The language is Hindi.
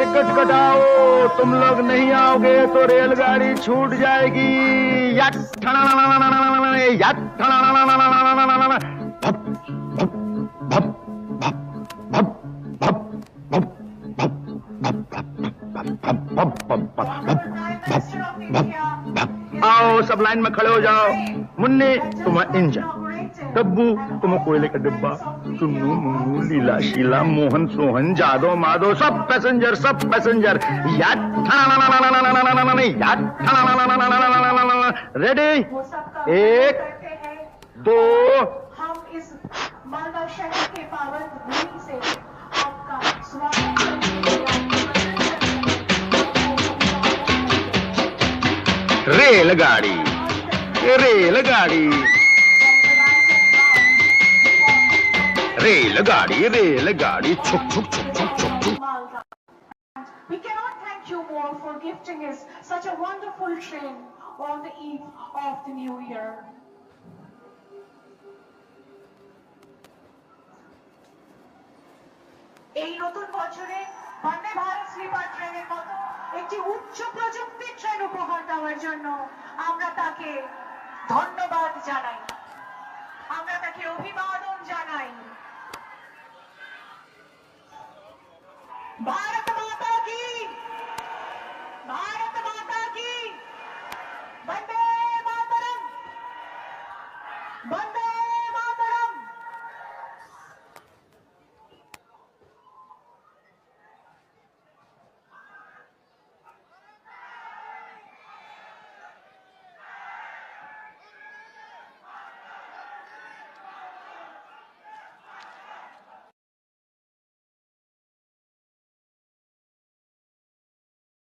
टिकट कटाओ, तुम लोग नहीं आओगे तो रेलगाड़ी छूट जाएगी। आओ सब लाइन में खड़े हो जाओ। मुन्नी तुम इंजन, डब्बू तुम कोयले का डिब्बा, चुन्नू मुन्नू लीला शीला मोहन सोहन जादो माधो सब पैसेंजर रेडी। एक दो। हम इस मालवा शहर के पावन भूमि से आपका स्वागत रेलगाड़ी रेलगाड़ी रेलगाड़ी रेलगाड़ी छुक छुक छुक छुक छुक छुक। We cannot thank you more for gifting us such a wonderful train on the eve of the new year. এই নতুন বছরে বন্দে ভারত স্লিপার ট্রেনের মতো একটি উচ্চ প্রযুক্তির ট্রেন উপহার দেওয়ার জন্য আমরা তাকে ধন্যবাদ জানাই, আমরা তাকে অভিবাদন জানাই। भारत